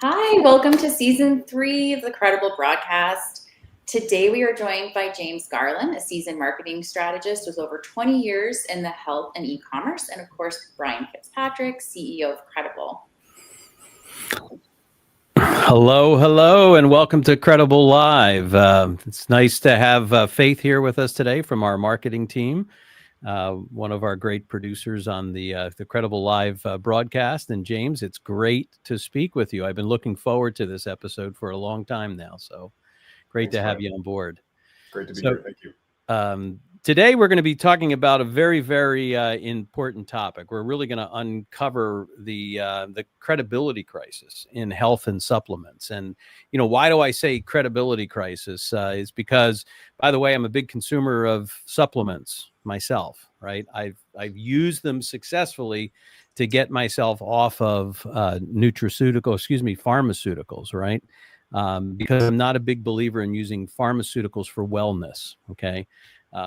Hi, welcome to season 3 of the Qredible broadcast. Today we are joined by James Garland, a seasoned marketing strategist with over 20 years in the health and e-commerce, and of course, Brian Fitzpatrick, CEO of Qredible. Hello, and welcome to Qredible Live. It's nice to have Faith here with us today from our marketing team, one of our great producers on the Qredible Live broadcast. And James, it's great to speak with you. I've been looking forward to this episode for a long time now, so great to have you on board. Great to be here. Thank you. Today, we're going to be talking about a very, very important topic. We're really going to uncover the credibility crisis in health and supplements. And, you know, why do I say credibility crisis? Is because, by the way, I'm a big consumer of supplements myself, right? I've used them successfully to get myself off of pharmaceuticals, right? Because I'm not a big believer in using pharmaceuticals for wellness, okay?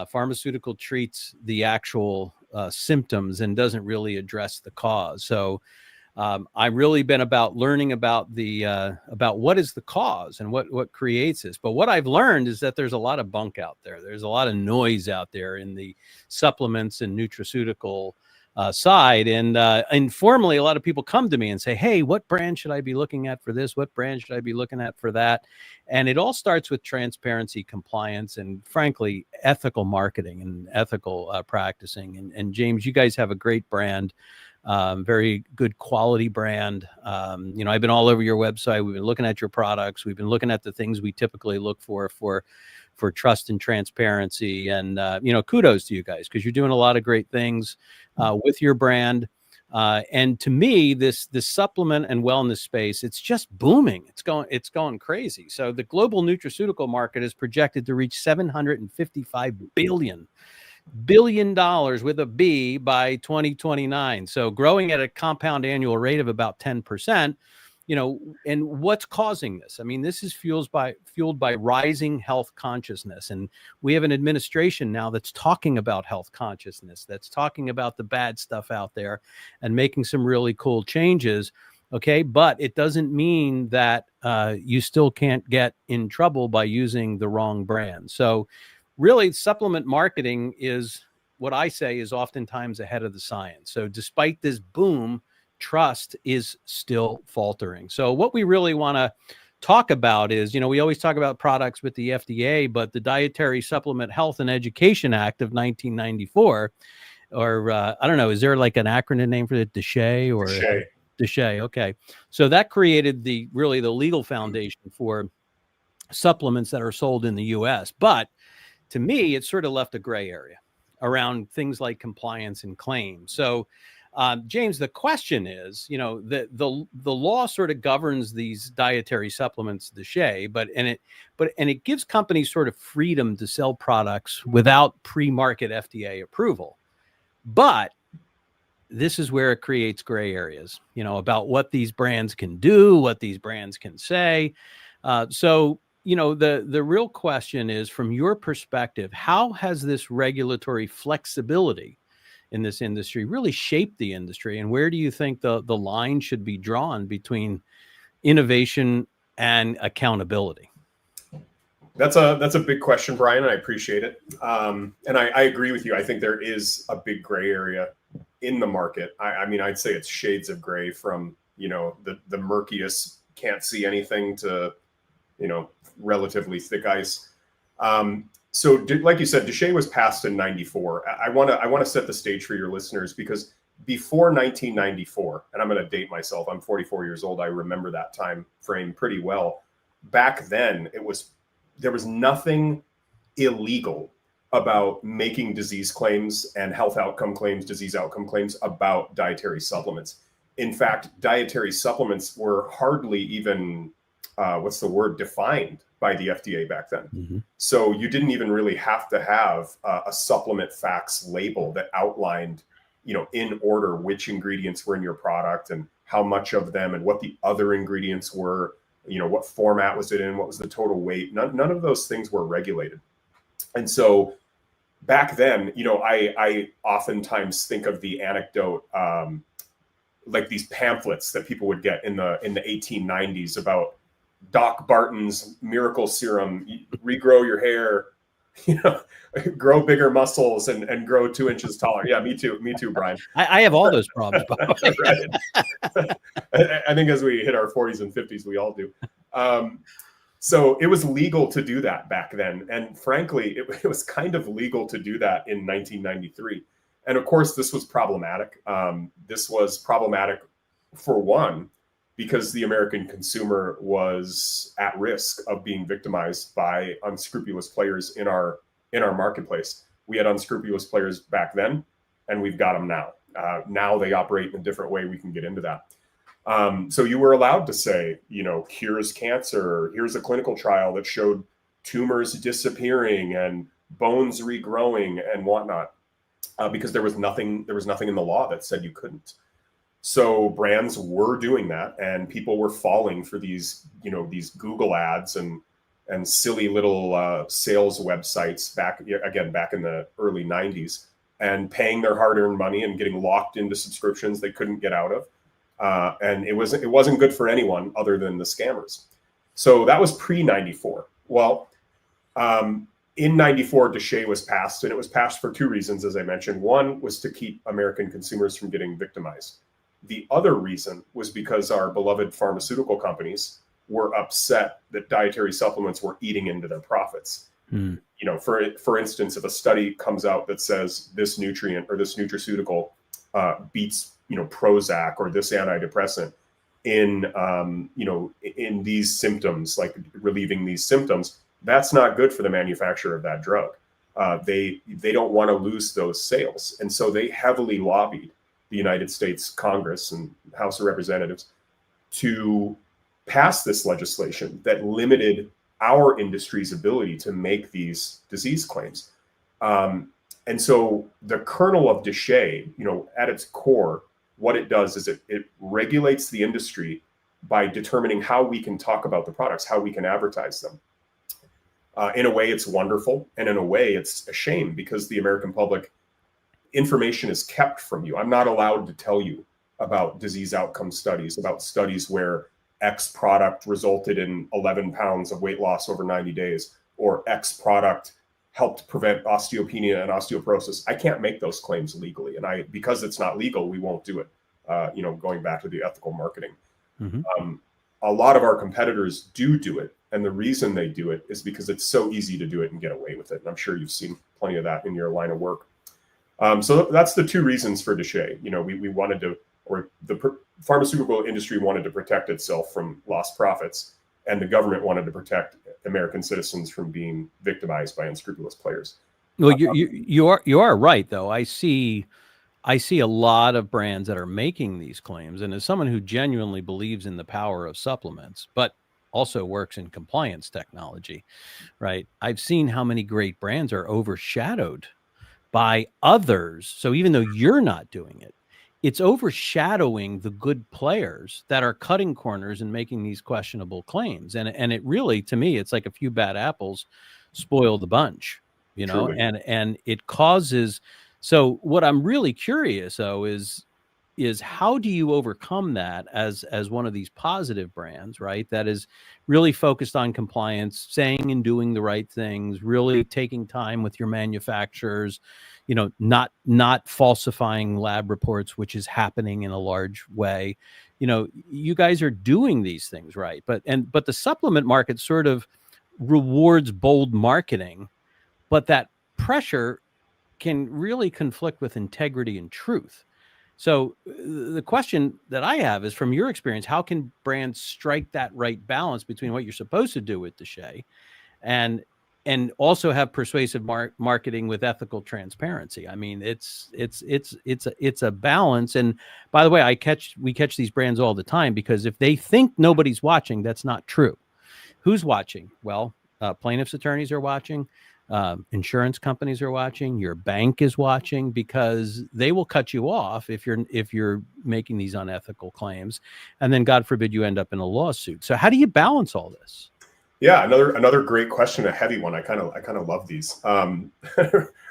Pharmaceutical treats the actual symptoms and doesn't really address the cause. So I've really been about learning about about what is the cause and what creates this. But what I've learned is that there's a lot of bunk out there. There's a lot of noise out there in the supplements and nutraceutical side. And informally, a lot of people come to me and say, hey, what brand should I be looking at for this? What brand should I be looking at for that? And it all starts with transparency, compliance, and frankly, ethical marketing and ethical practicing. And James, you guys have a great brand, very good quality brand. I've been all over your website. We've been looking at your products. We've been looking at the things we typically look for trust and transparency. And, kudos to you guys, because you're doing a lot of great things with your brand. And to me, this supplement and wellness space, it's just booming. It's going crazy. So the global nutraceutical market is projected to reach $755 billion with a B by 2029. So growing at a compound annual rate of about 10%. And what's causing this? I mean, this is fueled by rising health consciousness. And we have an administration now that's talking about health consciousness, that's talking about the bad stuff out there and making some really cool changes. Okay. But it doesn't mean that you still can't get in trouble by using the wrong brand. So really, supplement marketing is what I say is oftentimes ahead of the science. So despite this boom, trust is still faltering. So what we really want to talk about is, we always talk about products with the FDA, but the Dietary Supplement Health and Education Act of 1994, or I don't know, is there like an acronym name for it? DSHEA or DSHEA. Okay. So that created the legal foundation for supplements that are sold in the US. But to me, it sort of left a gray area around things like compliance and claims. So James, the question is, the law sort of governs these dietary supplements, the DSHEA, but it gives companies sort of freedom to sell products without pre-market FDA approval. But this is where it creates gray areas, about what these brands can do, what these brands can say. So the real question is, from your perspective, how has this regulatory flexibility in this industry really shaped the industry, and where do you think the line should be drawn between innovation and accountability? That's a big question, Brian, and I appreciate it. And I agree with you. I think there is a big gray area in the market. I mean, I'd say it's shades of gray from, the murkiest, can't see anything to, relatively thick ice. So like you said, DSHEA was passed in 94. I want to set the stage for your listeners, because before 1994, and I'm going to date myself, I'm 44 years old. I remember that time frame pretty well. Back then, there was nothing illegal about making disease claims and health outcome claims, disease outcome claims about dietary supplements. In fact, dietary supplements were hardly even, defined by the FDA back then. Mm-hmm. So you didn't even really have to have a supplement facts label that outlined, in order which ingredients were in your product and how much of them and what the other ingredients were, what format was it in, what was the total weight. None of those things were regulated. And so back then, I oftentimes think of the anecdote like these pamphlets that people would get in the 1890s about Doc Barton's miracle serum, regrow your hair, grow bigger muscles and grow 2 inches taller. Yeah, me too, Brian. I have all those problems, by the way. Right. I think as we hit our 40s and 50s, we all do. So it was legal to do that back then. And frankly, it was kind of legal to do that in 1993. And of course, this was problematic. This was problematic for one, because the American consumer was at risk of being victimized by unscrupulous players in our marketplace. We had unscrupulous players back then, and we've got them now. Now they operate in a different way. We can get into that. So you were allowed to say, cures cancer. Here's a clinical trial that showed tumors disappearing and bones regrowing and whatnot, because there was nothing in the law that said you couldn't. So brands were doing that, and people were falling for these Google ads and silly little sales websites back in the early 90s, and paying their hard-earned money and getting locked into subscriptions they couldn't get out of. And it wasn't good for anyone other than the scammers. So that was pre-94. Well, in 94, DSHEA was passed, and it was passed for two reasons, as I mentioned. One was to keep American consumers from getting victimized. The other reason was because our beloved pharmaceutical companies were upset that dietary supplements were eating into their profits. For instance, if a study comes out that says this nutrient or this nutraceutical beats Prozac or this antidepressant in these symptoms, like relieving these symptoms, that's not good for the manufacturer of that drug. They don't want to lose those sales, and so they heavily lobbied the United States Congress and House of Representatives to pass this legislation that limited our industry's ability to make these disease claims. And so the kernel of DSHEA, at its core, what it does is it regulates the industry by determining how we can talk about the products, how we can advertise them. In a way, it's wonderful. And in a way, it's a shame, because the American public, information is kept from you. I'm not allowed to tell you about disease outcome studies, about studies where X product resulted in 11 pounds of weight loss over 90 days, or X product helped prevent osteopenia and osteoporosis. I can't make those claims legally. And because it's not legal, we won't do it. Going back to the ethical marketing. Mm-hmm. A lot of our competitors do it. And the reason they do it is because it's so easy to do it and get away with it. And I'm sure you've seen plenty of that in your line of work. So that's the two reasons for DSHEA. We wanted to, or the pharmaceutical industry wanted to protect itself from lost profits, and the government wanted to protect American citizens from being victimized by unscrupulous players. Well, you are right, though. I see a lot of brands that are making these claims, and as someone who genuinely believes in the power of supplements, but also works in compliance technology, right? I've seen how many great brands are overshadowed by others. So even though you're not doing it, it's overshadowing the good players that are cutting corners and making these questionable claims. And it really, to me, it's like a few bad apples spoil the bunch, Truly. and it causes. So what I'm really curious, though, is how do you overcome that as one of these positive brands, right? That is really focused on compliance, saying and doing the right things, really taking time with your manufacturers, not falsifying lab reports, which is happening in a large way. You guys are doing these things right, but the supplement market sort of rewards bold marketing, but that pressure can really conflict with integrity and truth. So the question that I have is, from your experience, how can brands strike that right balance between what you're supposed to do with DSHEA and also have persuasive marketing with ethical transparency? I mean, it's a balance. And by the way, we catch these brands all the time, because if they think nobody's watching, that's not true. Who's watching? Well, plaintiffs' attorneys are watching. Insurance companies are watching, your bank is watching, because they will cut you off if you're making these unethical claims, and then God forbid you end up in a lawsuit. So how do you balance all this? Yeah, another great question, a heavy one. I kind of love these.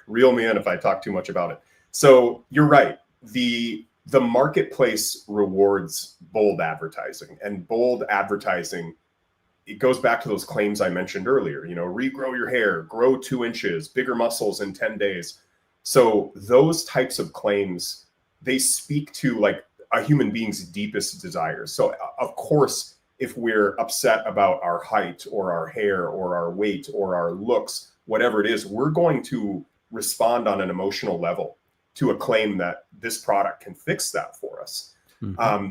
Reel me in if I talk too much about it. So you're right. The the marketplace rewards bold advertising, and bold advertising, it goes back to those claims I mentioned earlier, regrow your hair, grow 2 inches, bigger muscles in 10 days. So those types of claims, they speak to like a human being's deepest desires. So of course, if we're upset about our height or our hair or our weight or our looks, whatever it is, we're going to respond on an emotional level to a claim that this product can fix that for us.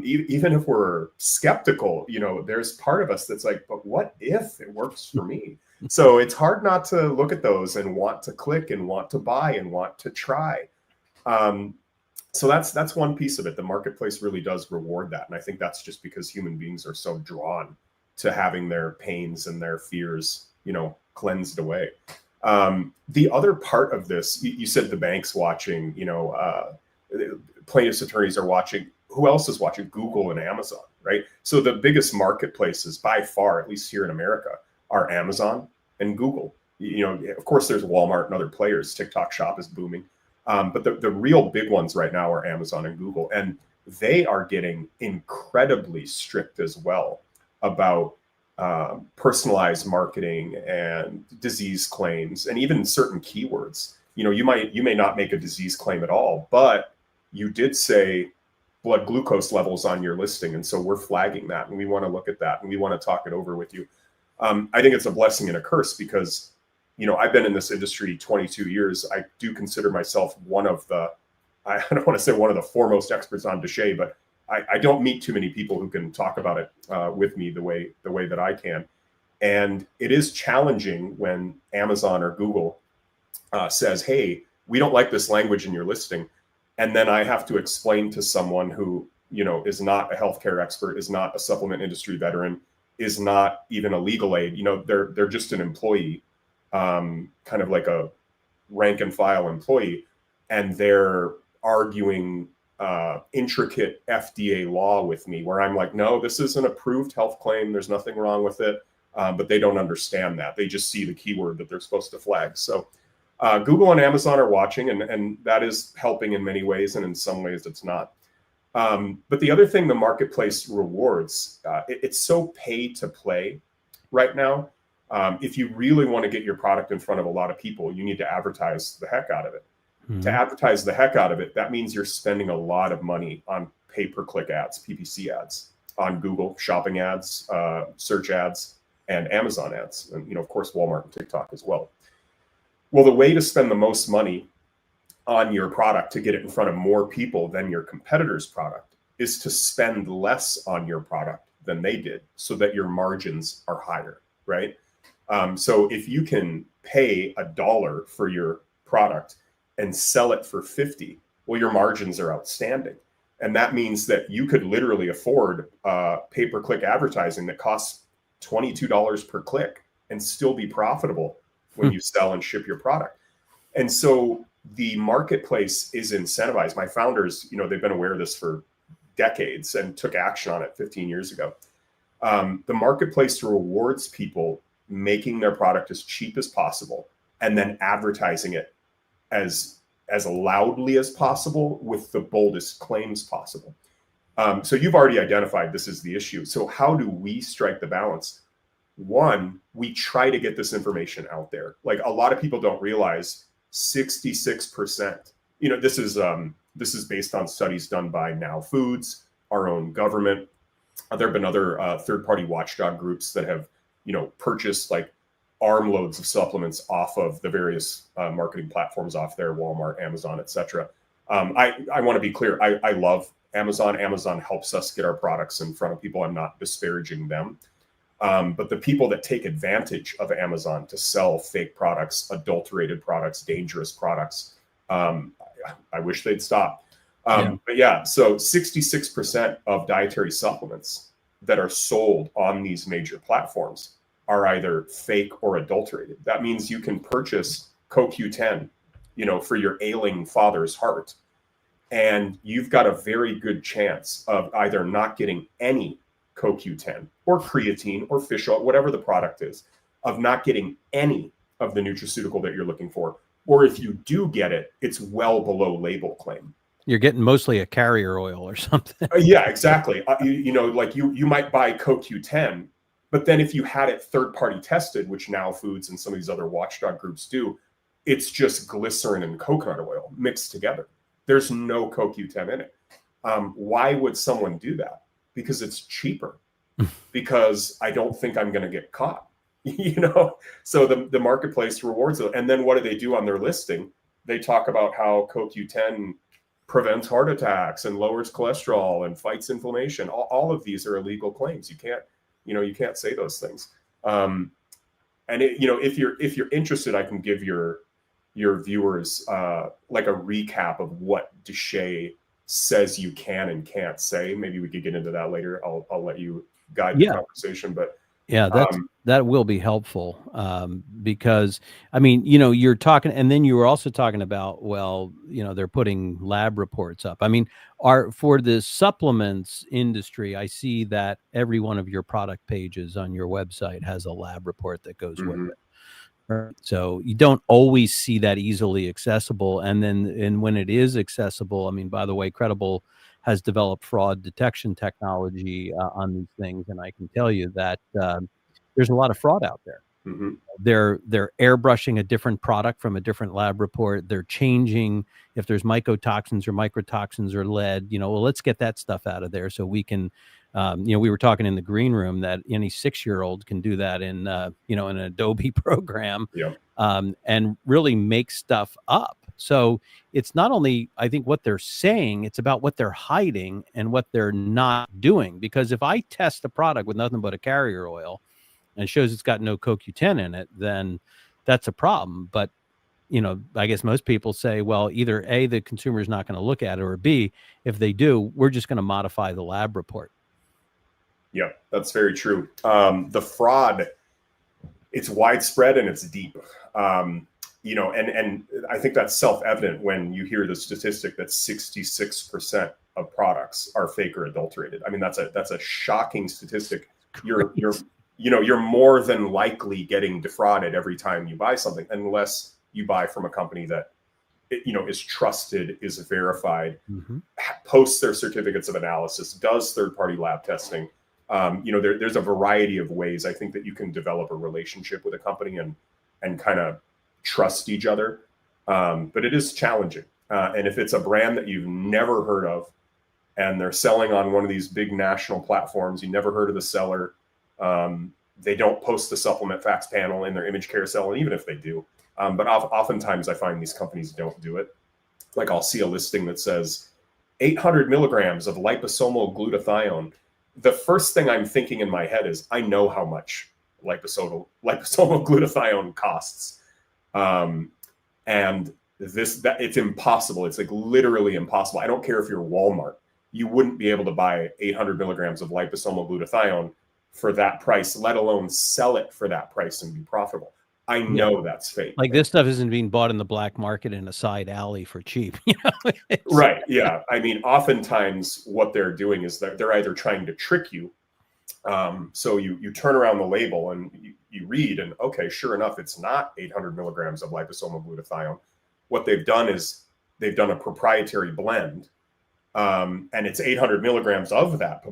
Even if we're skeptical, there's part of us that's like, but what if it works for me? So it's hard not to look at those and want to click and want to buy and want to try. So that's one piece of it. The marketplace really does reward that. And I think that's just because human beings are so drawn to having their pains and their fears, cleansed away. The other part of this, you said the bank's watching, plaintiffs' attorneys are watching. Who else is watching? Google and Amazon, right? So the biggest marketplaces by far, at least here in America, are Amazon and Google. Of course, there's Walmart and other players. TikTok Shop is booming. But the real big ones right now are Amazon and Google. And they are getting incredibly strict as well about personalized marketing and disease claims, and even certain keywords. You may not make a disease claim at all, but you did say blood glucose levels on your listing. And so we're flagging that, and we want to look at that, and we want to talk it over with you. I think it's a blessing and a curse because, I've been in this industry 22 years. I do consider myself one of the, I don't want to say one of the foremost experts on Duchenne, but I don't meet too many people who can talk about it with me the way that I can. And it is challenging when Amazon or Google says, hey, we don't like this language in your listing. And then I have to explain to someone who, is not a healthcare expert, is not a supplement industry veteran, is not even a legal aid. They're just an employee, kind of like a rank and file employee, and they're arguing intricate FDA law with me, where I'm like, no, this is an approved health claim. There's nothing wrong with it. But they don't understand that. They just see the keyword that they're supposed to flag. So Google and Amazon are watching, and that is helping in many ways, and in some ways it's not. But the other thing the marketplace rewards, it's so pay to play right now. If you really want to get your product in front of a lot of people, you need to advertise the heck out of it. To advertise the heck out of it, that means you're spending a lot of money on pay-per-click ads, PPC ads, on Google, shopping ads, search ads, and Amazon ads, and of course Walmart and TikTok as well. Well, the way to spend the most money on your product to get it in front of more people than your competitor's product is to spend less on your product than they did, so that your margins are higher, right? So if you can pay $1 for your product and sell it for 50, well, your margins are outstanding. And that means that you could literally afford pay-per-click advertising that costs $22 per click and still be profitable when you sell and ship your product. And so the marketplace is incentivized. My founders, they've been aware of this for decades and took action on it 15 years ago. The marketplace rewards people making their product as cheap as possible and then advertising it as loudly as possible with the boldest claims possible. So you've already identified this is the issue. So how do we strike the balance? One, we try to get this information out there. Like, a lot of people don't realize 66%, this is based on studies done by Now Foods, our own government. There have been other third-party watchdog groups that have, purchased like armloads of supplements off of the various marketing platforms off there, Walmart, Amazon, etc. I want to be clear. I love Amazon. Amazon helps us get our products in front of people. I'm not disparaging them. But the people that take advantage of Amazon to sell fake products, adulterated products, dangerous products, I wish they'd stop. But yeah, so 66% of dietary supplements that are sold on these major platforms are either fake or adulterated. That means you can purchase CoQ10, for your ailing father's heart, and you've got a very good chance of either not getting any CoQ10 or creatine or fish oil, whatever the product is, of not getting any of the nutraceutical that you're looking for. Or if you do get it, it's well below label claim. You're getting mostly a carrier oil or something. Yeah, exactly. Like you might buy CoQ10, but then if you had it third-party tested, which Now Foods and some of these other watchdog groups do, it's just glycerin and coconut oil mixed together. There's no CoQ10 in it. Why would someone do that? Because it's cheaper. Because I don't think I'm going to get caught. So the marketplace rewards it. And then what do they do on their listing? They talk about how CoQ10 prevents heart attacks and lowers cholesterol and fights inflammation. All of these are illegal claims. You can't say those things. And if you're interested, I can give your viewers like a recap of what Deshay says you can and can't say. Maybe we could get into that later. I'll let you guide the conversation, but yeah, that will be helpful, because I mean, you're talking, and then you were also talking about, well, they're putting lab reports up. I mean, for the supplements industry, I see that every one of your product pages on your website has a lab report that goes with it. Right. So you don't always see that easily accessible. And when it is accessible, I mean, by the way, Qredible has developed fraud detection technology on these things. And I can tell you that there's a lot of fraud out there. Mm-hmm. They're airbrushing a different product from a different lab report. They're changing if there's mycotoxins or microtoxins or lead, well, let's get that stuff out of there so we can, we were talking in the green room that any 6-year-old can do that in an Adobe program, and really make stuff up. So it's not only, I think, what they're saying, it's about what they're hiding and what they're not doing. Because if I test a product with nothing but a carrier oil and it shows it's got no CoQ10 in it, then that's a problem. But, I guess most people say, well, either A, the consumer is not going to look at it, or B, if they do, we're just going to modify the lab report. Yeah, that's very true. The fraud, it's widespread and it's deep. And I think that's self-evident when you hear the statistic that 66% of products are fake or adulterated. I mean, that's a shocking statistic. You're more than likely getting defrauded every time you buy something, unless you buy from a company that is trusted, is verified, posts their certificates of analysis, does third-party lab testing. There's a variety of ways I think that you can develop a relationship with a company and kind of trust each other. But it is challenging. And if it's a brand that you've never heard of and they're selling on one of these big national platforms, you never heard of the seller, they don't post the supplement facts panel in their image carousel, and even if they do, but oftentimes I find these companies don't do it. Like I'll see a listing that says 800 milligrams of liposomal glutathione. The first thing I'm thinking in my head is, I know how much liposomal glutathione costs. And that it's impossible. It's like literally impossible. I don't care if you're Walmart, you wouldn't be able to buy 800 milligrams of liposomal glutathione for that price, let alone sell it for that price and be profitable. I know that's fake. Like this stuff isn't being bought in the black market in a side alley for cheap. Right. Yeah. I mean, oftentimes what they're doing is that they're either trying to trick you. So you turn around the label and you read, and okay, sure enough, it's not 800 milligrams of liposomal glutathione. What they've done is they've done a proprietary blend, and it's 800 milligrams of that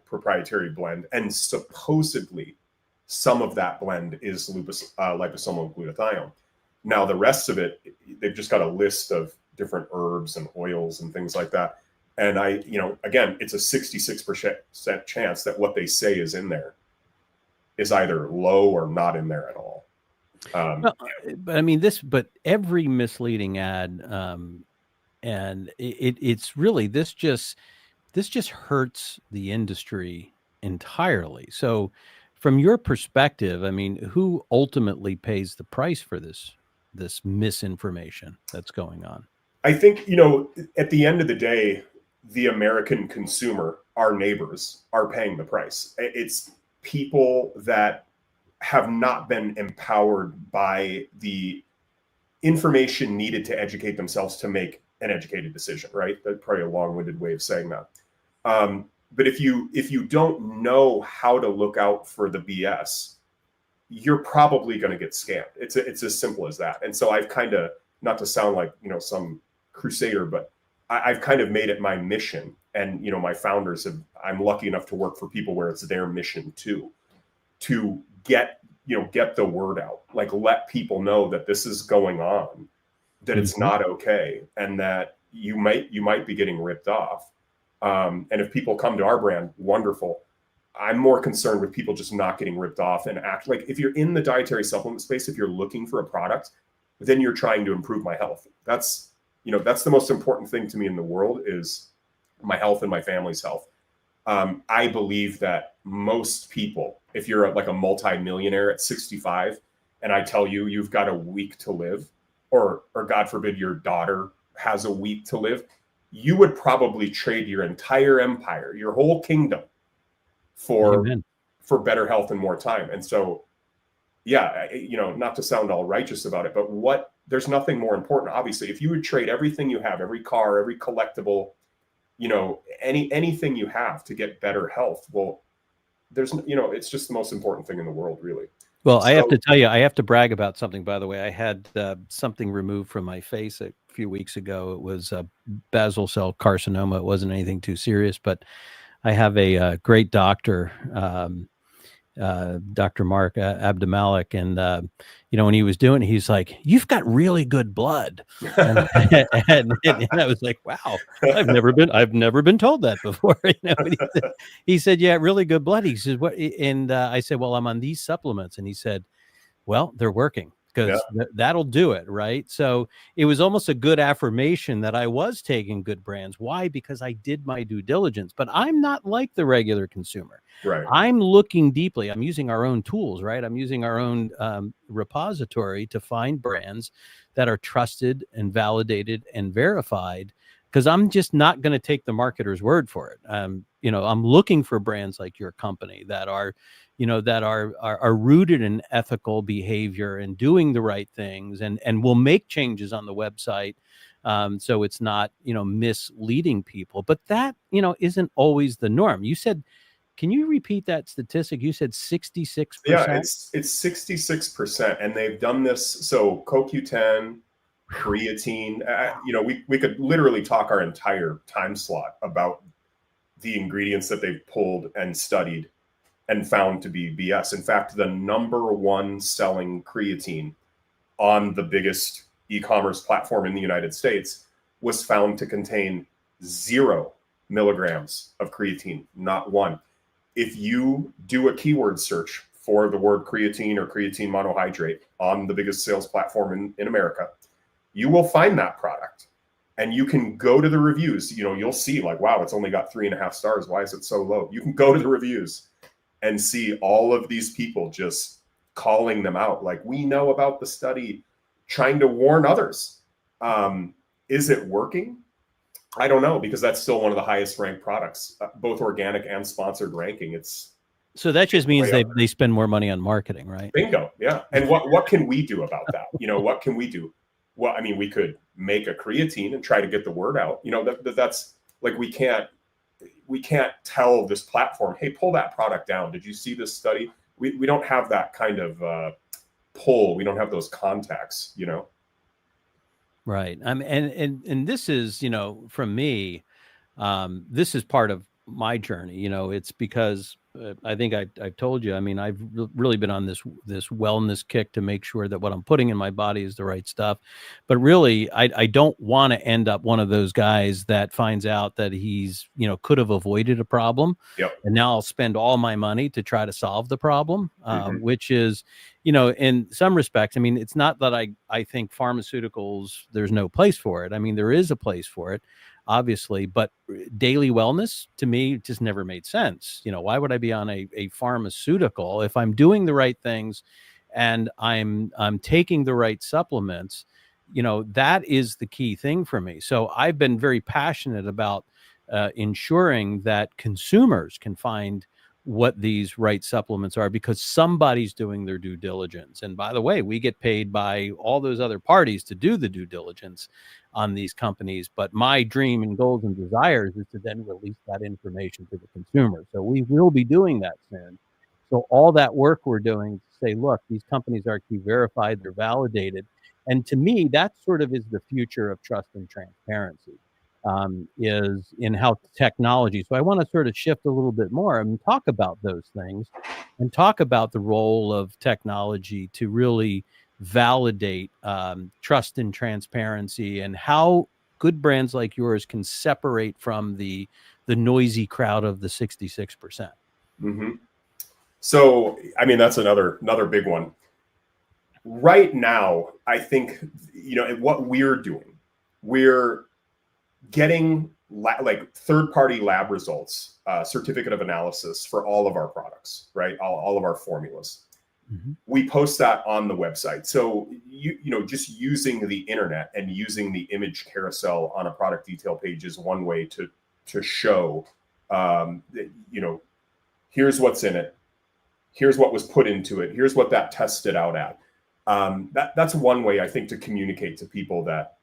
proprietary blend, and supposedly some of that blend is liposomal glutathione. Now, the rest of it, they've just got a list of different herbs and oils and things like that. And again, it's a 66% chance that what they say is in there is either low or not in there at all. But I mean, but every misleading ad, and it's really, this just hurts the industry entirely. So from your perspective, I mean, who ultimately pays the price for this misinformation that's going on? I think, at the end of the day, the American consumer, our neighbors, are paying the price. It's people that have not been empowered by the information needed to educate themselves to make an educated decision, right? That's probably a long-winded way of saying that. But if you don't know how to look out for the BS, you're probably going to get scammed. It's as simple as that. And so I've kind of, not to sound like some crusader, but I've kind of made it my mission. And, my founders I'm lucky enough to work for people where it's their mission too, to get the word out, like let people know that this is going on, that it's not okay, and that you might be getting ripped off. And if people come to our brand, wonderful. I'm more concerned with people just not getting ripped off and act like, if you're in the dietary supplement space, if you're looking for a product, then you're trying to improve my health. That's the most important thing to me in the world, is my health and my family's health. I believe that most people, if you're like a multi-millionaire at 65 and I tell you you've got a week to live, or God forbid your daughter has a week to live, you would probably trade your entire empire, your whole kingdom, for better health and more time. And so, yeah, not to sound all righteous about it, but there's nothing more important. Obviously, if you would trade everything you have, every car, every collectible, anything you have to get better health, well, it's just the most important thing in the world, really. Well, I have to tell you, I have to brag about something, by the way. I had something removed from my face a few weeks ago. It was basal cell carcinoma. It wasn't anything too serious, but I have a great doctor, Dr. Mark Abdamalik, and when he was doing it, he's like, "You've got really good blood," and I was like, "Wow, I've never been told that before." He said, "Yeah, really good blood." He said, "What?" And I said, "Well, I'm on these supplements," and he said, "Well, they're working." Because that'll do it, right? So it was almost a good affirmation that I was taking good brands. Why? Because I did my due diligence. But I'm not like the regular consumer. Right. I'm looking deeply. I'm using our own tools, right? I'm using our own repository to find brands that are trusted and validated and verified, because I'm just not going to take the marketer's word for it. I'm looking for brands like your company that are rooted in ethical behavior and doing the right things, and will make changes on the website. So it's not, misleading people, but that, isn't always the norm. You said, can you repeat that statistic? You said 66%. Yeah, it's 66%. And they've done this. So CoQ10, creatine, we could literally talk our entire time slot about the ingredients that they've pulled and studied and found to be BS. In fact, the number one selling creatine on the biggest e-commerce platform in the United States was found to contain 0 milligrams of creatine, not one. If you do a keyword search for the word creatine or creatine monohydrate on the biggest sales platform in America, you will find that product. And you can go to the reviews. You'll see like, wow, it's only got 3.5 stars. Why is it so low? You can go to the reviews and see all of these people just calling them out. Like, we know about the study, trying to warn others. Is it working? I don't know, because that's still one of the highest ranked products, both organic and sponsored ranking. So that just means they spend more money on marketing, right? Bingo. Yeah. And what can we do about that? What can we do? Well, I mean, we could make a creatine and try to get the word out. That's like, we can't tell this platform, hey, pull that product down. Did you see this study? We don't have that kind of pull. We don't have those contacts, Right. And this is, from me, this is part of my journey. It's because I think I've told you, I mean, I've really been on this wellness kick to make sure that what I'm putting in my body is the right stuff. But really, I don't want to end up one of those guys that finds out that he's, could have avoided a problem. Yep. And now I'll spend all my money to try to solve the problem, which is, in some respects, I mean, it's not that I think pharmaceuticals, there's no place for it. I mean, there is a place for it, obviously, but daily wellness to me just never made sense. Why would I be on a pharmaceutical if I'm doing the right things and I'm taking the right supplements? That is the key thing for me. So I've been very passionate about ensuring that consumers can find what these right supplements are, because somebody's doing their due diligence. And by the way, we get paid by all those other parties to do the due diligence on these companies. But my dream and goals and desires is to then release that information to the consumer. So we will be doing that soon. So all that work we're doing to say, look, these companies are Q verified, they're validated. And to me, that sort of is the future of trust and transparency. is in how technology. So I want to sort of shift a little bit more and talk about those things and talk about the role of technology to really validate trust and transparency, and how good brands like yours can separate from the noisy crowd of the 66%. Mm-hmm. So, I mean, that's another big one. Right now, I think, what we're doing, we're getting like third-party lab results, certificate of analysis for all of our products, right? All of our formulas. Mm-hmm. We post that on the website. So just using the internet and using the image carousel on a product detail page is one way to show that, here's what's in it, here's what was put into it, here's what that tested out at. That's one way, I think, to communicate to people that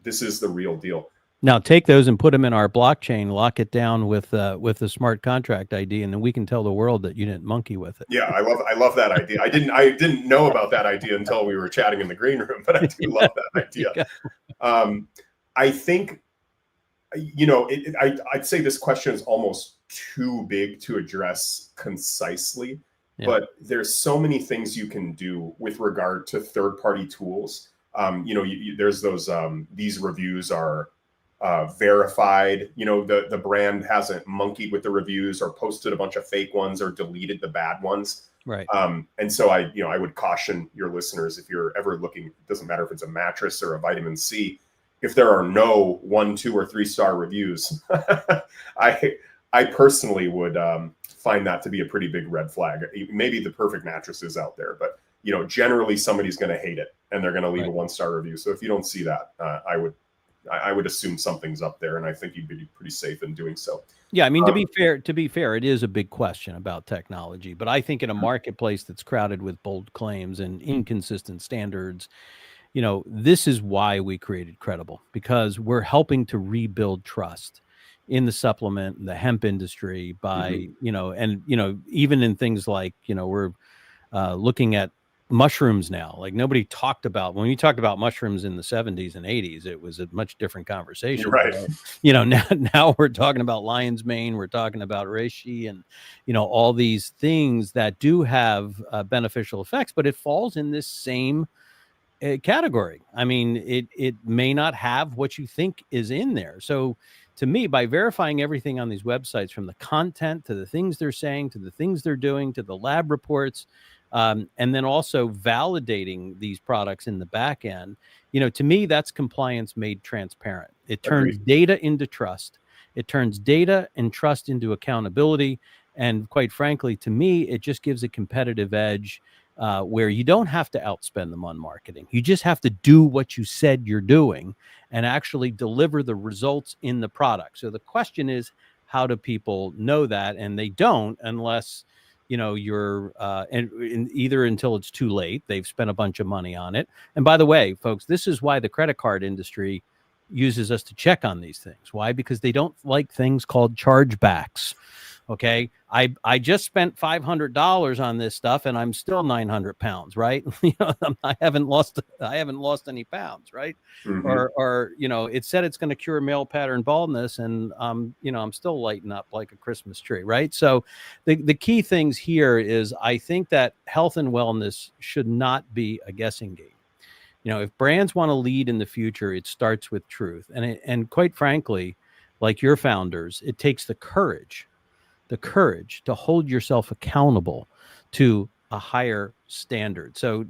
this is the real deal. Now take those and put them in our blockchain, lock it down with a smart contract ID, and then we can tell the world that you didn't monkey with it. Yeah, I love that idea. I didn't know about that idea until we were chatting in the green room, but I do love that idea. Yeah. I think, I'd say this question is almost too big to address concisely, but there's so many things you can do with regard to third-party tools. There's those, these reviews are verified, the brand hasn't monkeyed with the reviews or posted a bunch of fake ones or deleted the bad ones. Right. And so I would caution your listeners, if you're ever looking, it doesn't matter if it's a mattress or a vitamin C, if there are no 1, 2, or 3-star reviews, I personally would find that to be a pretty big red flag. Maybe the perfect mattress is out there, but generally somebody's going to hate it and they're going to leave a 1-star review. So if you don't see that, I would assume something's up there, and I think you'd be pretty safe in doing so. Yeah, I mean, to be fair, it is a big question about technology, but I think in a marketplace that's crowded with bold claims and inconsistent standards, this is why we created Qredible, because we're helping to rebuild trust in the supplement and the hemp industry by, even in things like, we're looking at mushrooms now. Like, nobody talked about, when we talked about mushrooms in the 70s and 80s, it was a much different conversation. Right. Now we're talking about lion's mane, we're talking about reishi, and all these things that do have beneficial effects, but it falls in this same category. I mean, it may not have what you think is in there. So to me, by verifying everything on these websites, from the content to the things they're saying, to the things they're doing, to the lab reports, and then also validating these products in the back end, to me, that's compliance made transparent. It turns data into trust. It turns data and trust into accountability. And quite frankly, to me, it just gives a competitive edge where you don't have to outspend them on marketing. You just have to do what you said you're doing and actually deliver the results in the product. So the question is, how do people know that? And they don't, unless you're and either until it's too late, they've spent a bunch of money on it. And by the way, folks, this is why the credit card industry uses us to check on these things. Why? Because they don't like things called chargebacks. Okay, I just spent $500 on this stuff, and I'm still 900 pounds, right? I haven't lost any pounds, right? Mm-hmm. Or it said it's going to cure male pattern baldness, and I'm still lighting up like a Christmas tree, right? So the key things here is, I think that health and wellness should not be a guessing game. If brands want to lead in the future, it starts with truth, and quite frankly, like your founders, it takes the courage to hold yourself accountable to a higher standard. So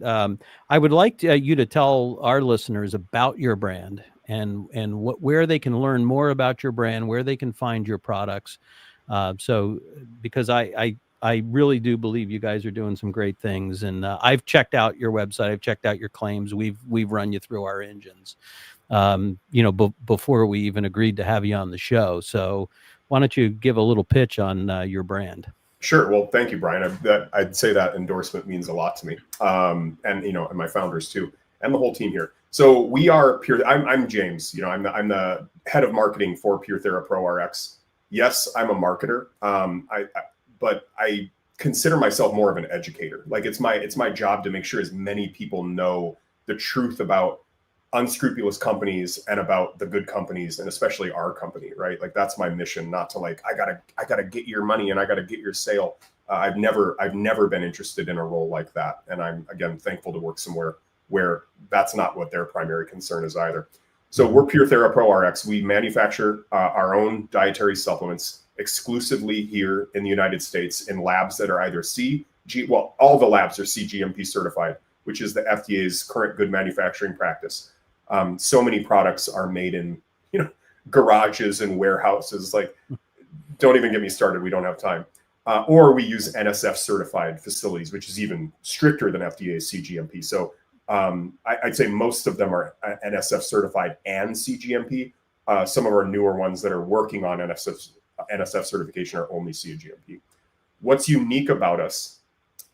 I would like you to tell our listeners about your brand and where they can learn more about your brand, where they can find your products. Because I really do believe you guys are doing some great things. And I've checked out your website. I've checked out your claims. We've run you through our engines, before we even agreed to have you on the show. So why don't you give a little pitch on your brand? Sure. Well, thank you, Brian. I'd say that endorsement means a lot to me, and and my founders too, and the whole team here. So we are Pure. I'm James. I'm the head of marketing for Pure Thera Pro RX. Yes, I'm a marketer. But I consider myself more of an educator. Like, it's my job to make sure as many people know the truth about unscrupulous companies and about the good companies, and especially our company, right? Like that's my mission, not to like, I gotta get your money and I gotta get your sale. I've never been interested in a role like that. And I'm, again, thankful to work somewhere where that's not what their primary concern is either. So we're Pure Thera Pro RX. We manufacture our own dietary supplements exclusively here in the United States in labs that are either all the labs are CGMP certified, which is the FDA's current good manufacturing practice. So many products are made in, garages and warehouses. Like, don't even get me started. We don't have time. Or we use NSF certified facilities, which is even stricter than FDA's CGMP. So I'd say most of them are NSF certified and CGMP. Some of our newer ones that are working on NSF certification are only CGMP. What's unique about us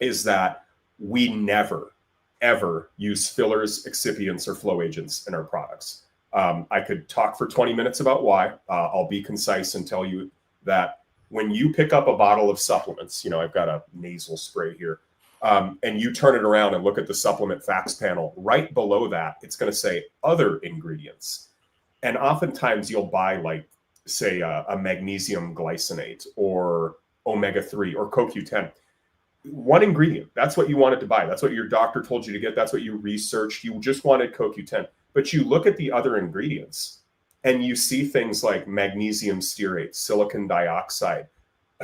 is that we never, ever use fillers, excipients, or flow agents in our products. I could talk for 20 minutes about why. I'll be concise and tell you that when you pick up a bottle of supplements, I've got a nasal spray here, and you turn it around and look at the supplement facts panel, right below that, it's going to say other ingredients. And oftentimes you'll buy, like, say, a magnesium glycinate or omega-3 or CoQ10. One ingredient, that's what you wanted to buy. That's what your doctor told you to get. That's what you researched. You just wanted CoQ10. But you look at the other ingredients and you see things like magnesium stearate, silicon dioxide.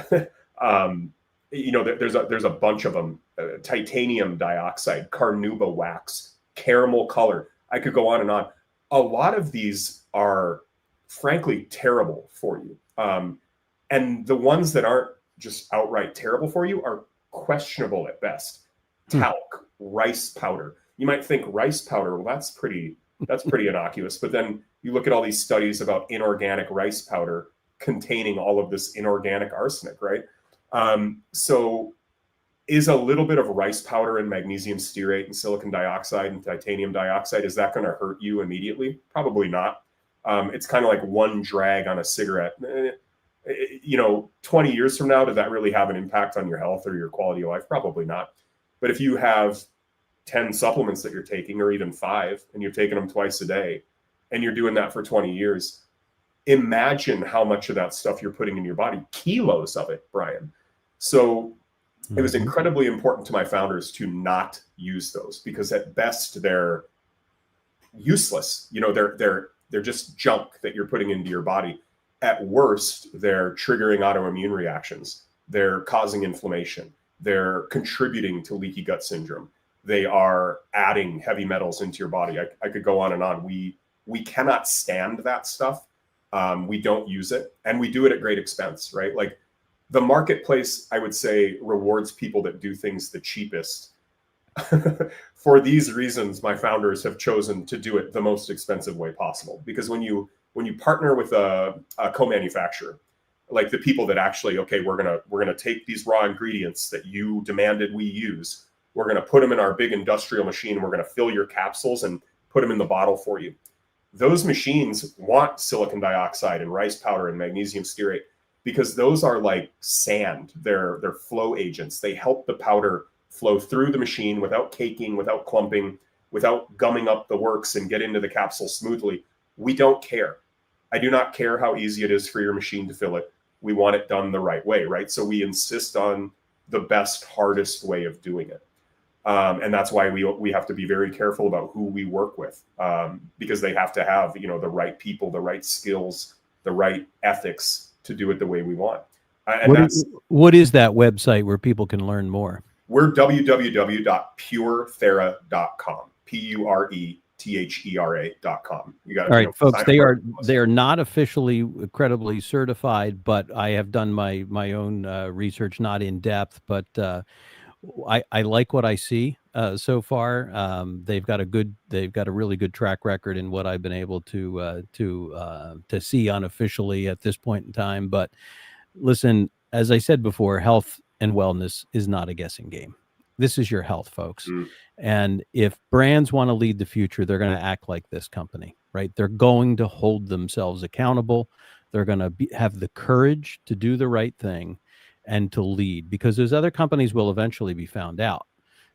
There's a bunch of them. Titanium dioxide, carnauba wax, caramel color. I could go on and on. A lot of these are frankly terrible for you. And the ones that aren't just outright terrible for you are questionable at best. Talc, rice powder. You might think rice powder, well, that's pretty innocuous. But then you look at all these studies about inorganic rice powder containing all of this inorganic arsenic, right? So is a little bit of rice powder and magnesium stearate and silicon dioxide and titanium dioxide, is that going to hurt you immediately? Probably not. It's kind of like one drag on a cigarette. 20 years from now, does that really have an impact on your health or your quality of life? Probably not. But if you have 10 supplements that you're taking, or even 5, and you're taking them twice a day, and you're doing that for 20 years, imagine how much of that stuff you're putting in your body, kilos of it, Brian. So it was incredibly important to my founders to not use those, because at best they're useless. They're just junk that you're putting into your body. At worst, they're triggering autoimmune reactions. They're causing inflammation. They're contributing to leaky gut syndrome. They are adding heavy metals into your body. I could go on and on. We cannot stand that stuff. We don't use it, and we do it at great expense, right? Like, the marketplace, I would say, rewards people that do things the cheapest. For these reasons, my founders have chosen to do it the most expensive way possible. Because when you partner with a co-manufacturer, like the people that actually, okay, we're gonna take these raw ingredients that you demanded we use, we're gonna put them in our big industrial machine, we're gonna fill your capsules and put them in the bottle for you. Those machines want silicon dioxide and rice powder and magnesium stearate, because those are like sand. They're flow agents. They help the powder flow through the machine without caking, without clumping, without gumming up the works, and get into the capsule smoothly. We don't care. I do not care how easy it is for your machine to fill it. We want it done the right way, right? So we insist on the best, hardest way of doing it. And that's why we have to be very careful about who we work with, because they have to have, the right people, the right skills, the right ethics to do it the way we want. What is that website where people can learn more? We're www.purethera.com. PURETHERA.com. You got it. All right, folks. They are not officially Qredible certified, but I have done my own research, not in depth, but I like what I see so far. They've got a really good track record in what I've been able to see unofficially at this point in time. But listen, as I said before, health and wellness is not a guessing game. This is your health, folks. And if brands want to lead the future, they're going to act like this company, right? They're going to hold themselves accountable. They're going to have the courage to do the right thing and to lead, because those other companies will eventually be found out.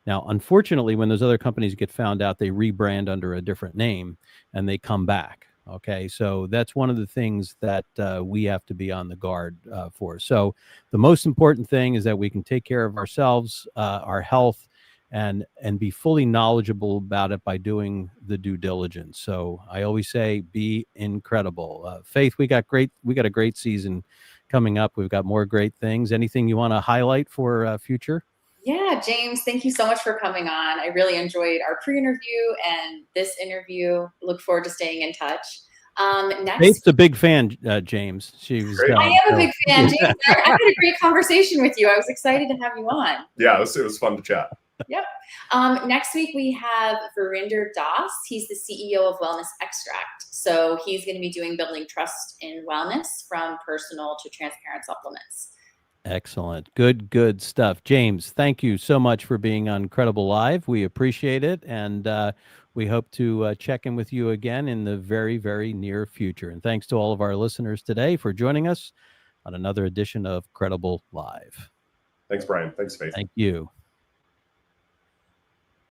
Now, unfortunately, when those other companies get found out, they rebrand under a different name and they come back. Okay, so that's one of the things that we have to be on the guard for. So the most important thing is that we can take care of ourselves, our health, and be fully knowledgeable about it by doing the due diligence. So I always say, be incredible. Faith, we got a great season coming up. We've got more great things. Anything you want to highlight for future? Yeah, James, thank you so much for coming on. I really enjoyed our pre-interview and this interview. Look forward to staying in touch. Faith's a big fan, James. She was. Great. I am a big fan, James. I had a great conversation with you. I was excited to have you on. Yeah, it was fun to chat. Yep. Next week we have Verinder Das. He's the CEO of Wellness Extract. So he's going to be doing building trust in wellness from personal to transparent supplements. Excellent. Good stuff. James, thank you so much for being on Qredible Live. We appreciate it. And we hope to check in with you again in the very, very near future. And thanks to all of our listeners today for joining us on another edition of Qredible Live. Thanks, Brian. Thanks, Faith. Thank you.